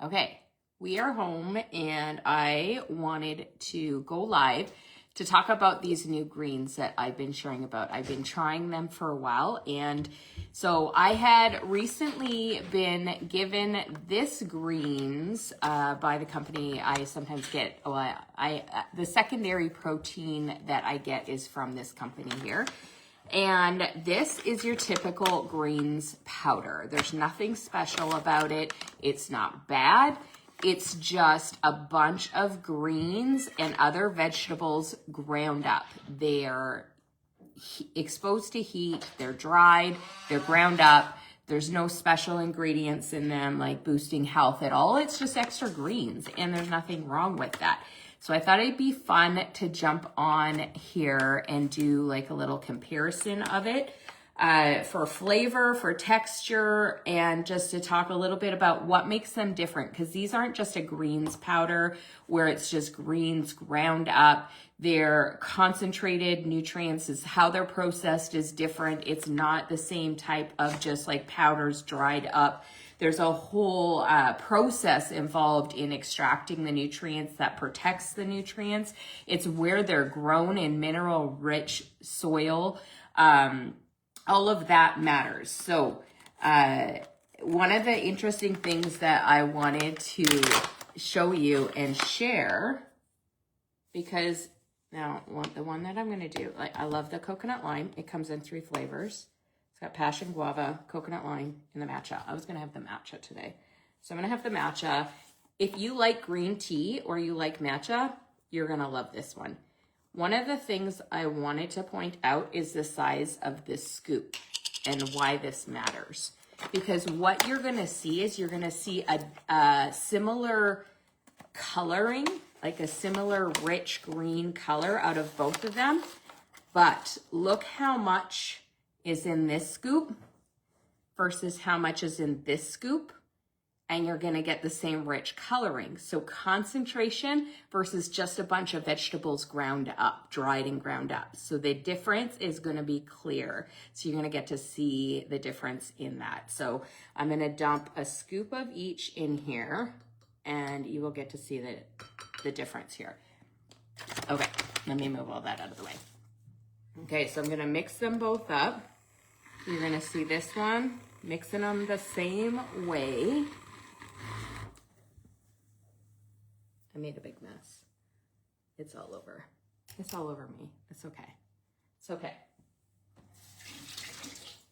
Okay, we are home and I wanted to go live to talk about these new greens that I've been sharing about. I've been trying them for a while, and so I had recently been given this greens by the company I sometimes get. The secondary protein that I get is from this company here. And this is your typical greens powder. There's nothing special about it. It's not bad. It's just a bunch of greens and other vegetables ground up. They're exposed to heat, they're dried, they're ground up. There's no special ingredients in them like boosting health at all. It's just extra greens, and there's nothing wrong with that. So I thought it'd be fun to jump on here and do like a little comparison of it for flavor, for texture, and just to talk a little bit about what makes them different, because these aren't just a greens powder where it's just greens ground up. Their concentrated nutrients is how they're processed is different. It's not the same type of just like powders dried up. There's a whole process involved in extracting the nutrients that protects the nutrients. It's where they're grown in mineral-rich soil. All of that matters. So one of the interesting things that I wanted to show you and share, because now the one that I'm going to do, like, I love the coconut lime. It comes in 3 flavors. Got passion guava, coconut lime, and the matcha. I was going to have the matcha today. So I'm going to have the matcha. If you like green tea or you like matcha, you're going to love this one. One of the things I wanted to point out is the size of this scoop and why this matters. Because what you're going to see is you're going to see a similar coloring, like a similar rich green color out of both of them. But look how much is in this scoop versus how much is in this scoop, and you're going to get the same rich coloring. So concentration versus just a bunch of vegetables ground up, dried and ground up. So the difference is going to be clear. So you're going to get to see the difference in that. So I'm going to dump a scoop of each in here, and you will get to see the difference here. Okay, let me move all that out of the way. Okay, so I'm going to mix them both up. You're going to see this one, mixing them the same way. I made a big mess. It's all over. It's all over me. It's okay. It's okay.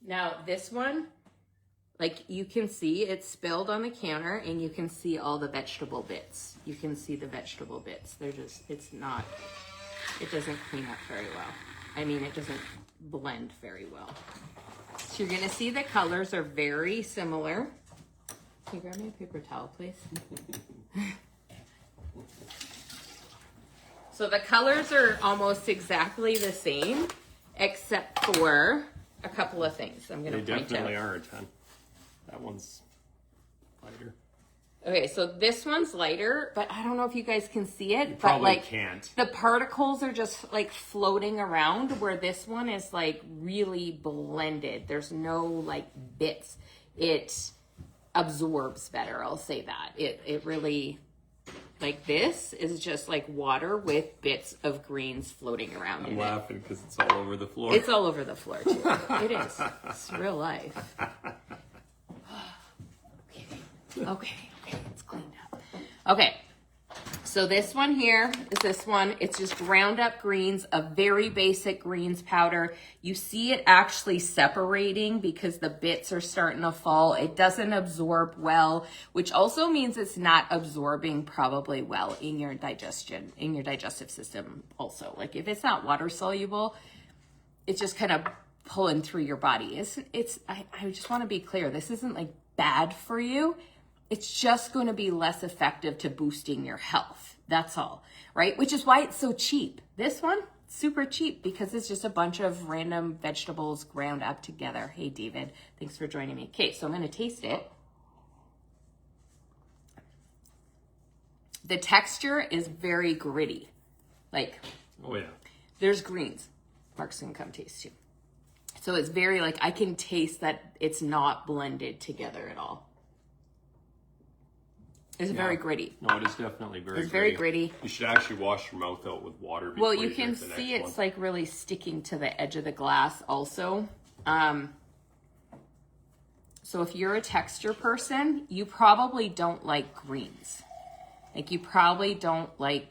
Now, this one, like you can see, it's spilled on the counter, and you can see all the vegetable bits. You can see the vegetable bits. They're just, it doesn't clean up very well. I mean, it doesn't blend very well. So you're going to see the colors are very similar. Can you grab me a paper towel, please? So the colors are almost exactly the same, except for a couple of things I'm going to point out. They definitely are a 10. That one's lighter. Okay, so this one's lighter, but I don't know if you guys can see it. You probably like, can't. The particles are just like floating around, where this one is like really blended. There's no like bits. It absorbs better, I'll say that. It really, like this is just like water with bits of greens floating around in it. I'm laughing because it's all over the floor. It's all over the floor too. It is. It's real life. Okay. It's cleaned up. Okay, so this one here is this one. It's just ground up greens, a very basic greens powder. You see it actually separating because the bits are starting to fall. It doesn't absorb well, which also means it's not absorbing probably well in your digestion, in your digestive system also. Like if it's not water soluble, it's just kind of pulling through your body. I just want to be clear. This isn't like bad for you. It's just going to be less effective to boosting your health. That's all, right? Which is why it's so cheap. This one, super cheap because it's just a bunch of random vegetables ground up together. Hey, David, thanks for joining me. Okay, so I'm going to taste it. The texture is very gritty. Like, oh yeah. There's greens. Mark's going to come taste too. So it's very like, I can taste that it's not blended together at all. It's very gritty. No, it is definitely very It's very gritty. You should actually wash your mouth out with water before Well, you you can drink the see next it's one. like really sticking to the edge of the glass also. So if you're a texture person, you probably don't like greens. Like you probably don't like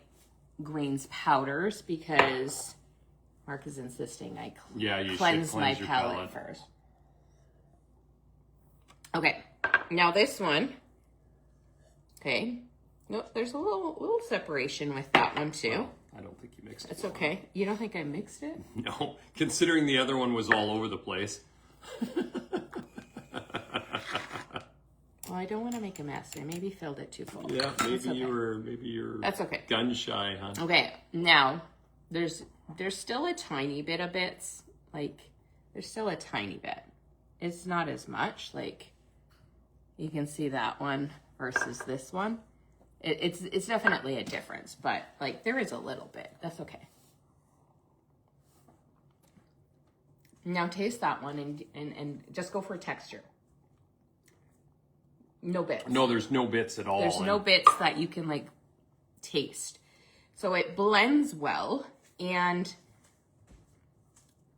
greens powders because Mark is insisting I You cleanse should my cleanse your palate first. Okay, now this one. Okay, nope, there's a little separation with that one too. I don't think you mixed it. It's okay. You don't think I mixed it? No, considering the other one was all over the place. Well, I don't want to make a mess. I maybe filled it too full. Yeah, That's okay. maybe you're That's okay. gun shy, huh? Okay, now there's still a tiny bit of bits. Like there's still a tiny bit. It's not as much. Like you can see that one versus this one. It's definitely a difference, but like there is a little bit. That's okay. Now taste that one and just go for texture. No bits. No, there's no bits at all. There's no bits that you can like taste. So it blends well, and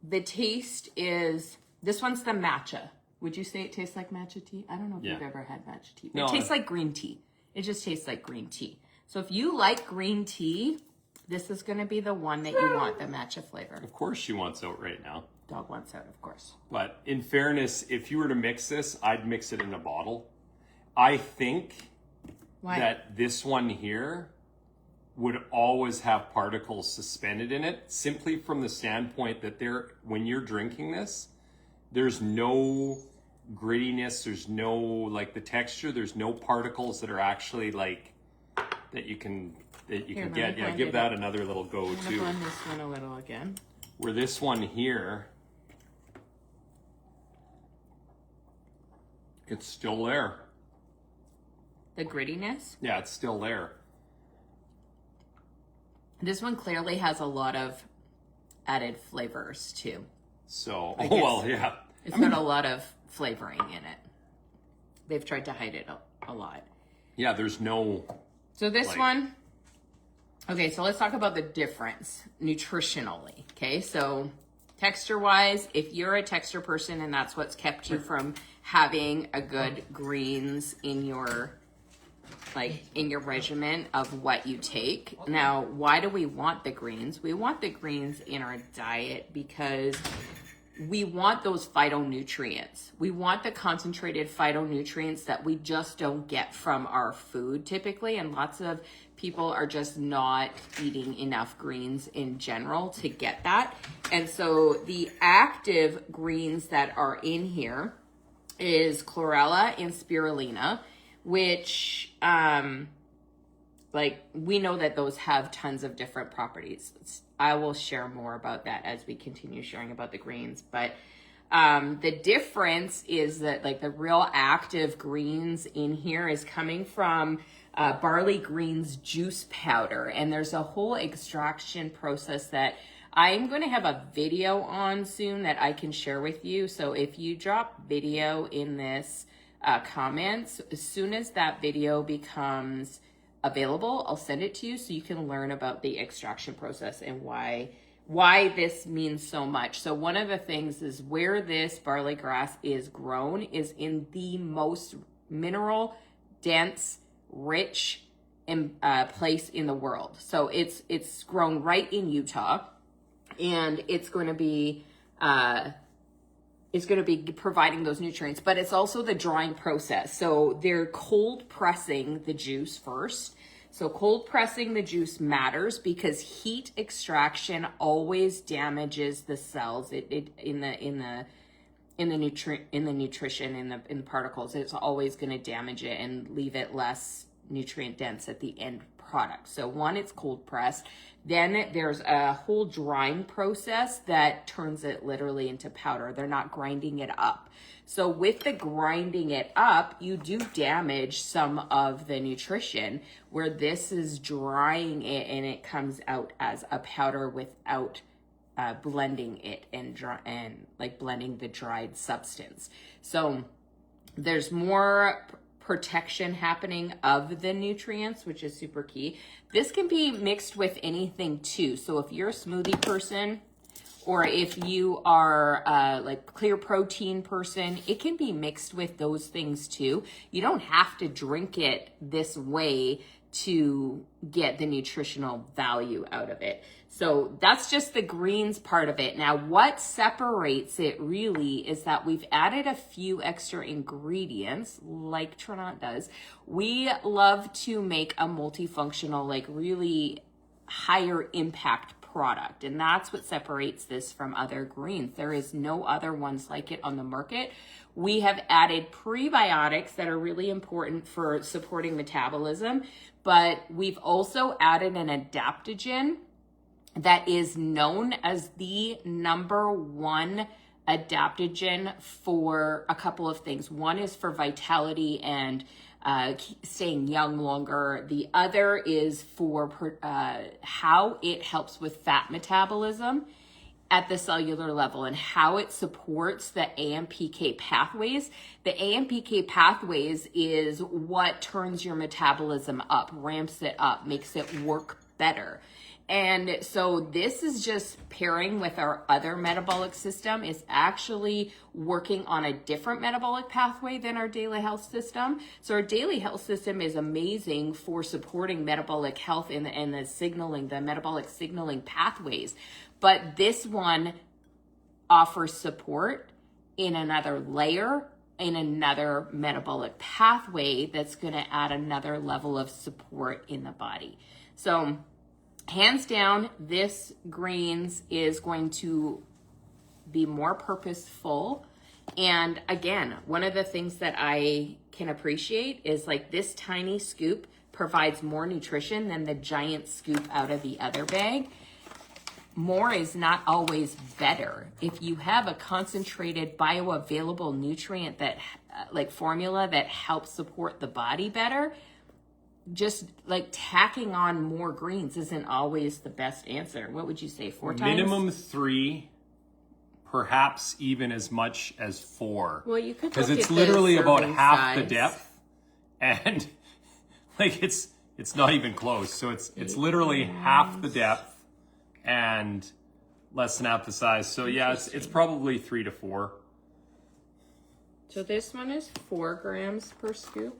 the taste is, this one's the matcha. Would you say it tastes like matcha tea? I don't know if you've ever had matcha tea. No, It tastes like green tea. It just tastes like green tea. So if you like green tea, this is going to be the one that you want, the matcha flavor. Of course she wants out right now. Dog wants out, of course. But in fairness, if you were to mix this, I'd mix it in a bottle. I think Why? that this one here would always have particles suspended in it, simply from the standpoint that when you're drinking this, there's no grittiness, there's no, like the texture, there's no particles that are actually like, that you can let me get. Yeah, blend give it that up. another little go I'm going to too. blend this one a little again. Where this one here, it's still there. The grittiness. Yeah, it's still there. This one clearly has a lot of added flavors too. So, I guess. well, yeah. It's got a lot of flavoring in it. They've tried to hide it a lot. Yeah, there's no, So this Like- one, okay, so let's talk about the difference nutritionally. Okay, so texture wise, if you're a texture person and that's what's kept you from having a good greens in your regimen of what you take. Now, why do we want the greens? We want the greens in our diet because we want those phytonutrients. We want the concentrated phytonutrients that we just don't get from our food typically. And lots of people are just not eating enough greens in general to get that. And so the active greens that are in here is chlorella and spirulina, which we know that those have tons of different properties. I will share more about that as we continue sharing about the greens, but the difference is that like the real active greens in here is coming from barley greens juice powder, and there's a whole extraction process that I'm going to have a video on soon that I can share with you. So if you drop video in this comments, as soon as that video becomes available, I'll send it to you so you can learn about the extraction process and why this means so much. So one of the things is where this barley grass is grown is in the most mineral dense, rich place in the world. So it's grown right in Utah, and it's going to be providing those nutrients, but it's also the drying process. So they're cold pressing the juice first. So cold pressing the juice matters because heat extraction always damages the cells. In the nutrition in the particles, it's always going to damage it and leave it less nutrient dense at the end product. So one, it's cold pressed. Then there's a whole drying process that turns it literally into powder. They're not grinding it up. So with the grinding it up, you do damage some of the nutrition, where this is drying it and it comes out as a powder without blending it and blending the dried substance. So there's more protection happening of the nutrients, which is super key. This can be mixed with anything too. So if you're a smoothie person, or if you are like clear protein person, it can be mixed with those things too. You don't have to drink it this way to get the nutritional value out of it. So that's just the greens part of it. Now, what separates it really is that we've added a few extra ingredients like Trinont does. We love to make a multifunctional, like really higher impact product, and that's what separates this from other greens. There is no other ones like it on the market. We have added prebiotics that are really important for supporting metabolism, but we've also added an adaptogen that is known as the #1 adaptogen for a couple of things. One is for vitality and staying young longer. The other is for how it helps with fat metabolism at the cellular level and how it supports the AMPK pathways. The AMPK pathways is what turns your metabolism up, ramps it up, makes it work better. And so this is just pairing with our other metabolic system. Is actually working on a different metabolic pathway than our daily health system. So our daily health system is amazing for supporting metabolic health and the signaling, the metabolic signaling pathways. But this one offers support in another layer, in another metabolic pathway that's going to add another level of support in the body. So hands down, this greens is going to be more purposeful. And again, one of the things that I can appreciate is like this tiny scoop provides more nutrition than the giant scoop out of the other bag. More is not always better. If you have a concentrated bioavailable nutrient that like formula that helps support the body better, just like tacking on more greens isn't always the best answer. What would you say, 4 times? Minimum 3, perhaps even as much as 4. Well, you could, because look it's at literally the about serving half size. the depth, and like it's not even close. So it's literally half the depth and less than half the size. So yeah, it's probably 3 to 4. So this one is 4 grams per scoop.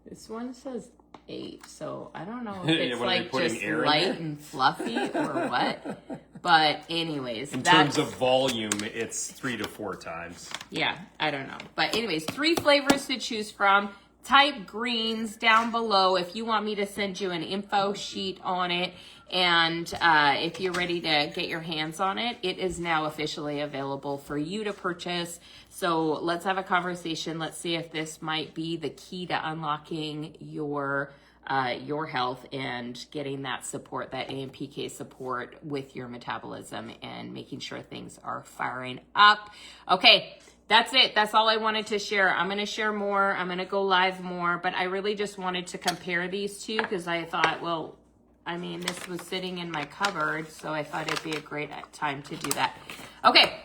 This one says 8. So I don't know if Yeah, it's what are they like putting, just air in light there? and fluffy or what. But anyways, In that's, terms of volume, it's 3 to 4 times. yeah, I don't know. But anyways, 3 flavors to choose from. Type greens down below if you want me to send you an info sheet on it. And if you're ready to get your hands on it, it is now officially available for you to purchase. So let's have a conversation. Let's see if this might be the key to unlocking your health and getting that support, that AMPK support with your metabolism and making sure things are firing up. Okay. That's it. That's all I wanted to share. I'm going to share more. I'm going to go live more, but I really just wanted to compare these two because I thought, well, I mean, this was sitting in my cupboard, so I thought it'd be a great time to do that. Okay.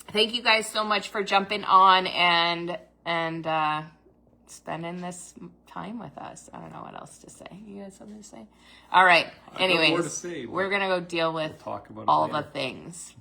Thank you guys so much for jumping on and spending this time with us. I don't know what else to say. You guys something to say? All right. I've got more to Anyways, say. we're going to go deal with We'll talk about it all later. the things.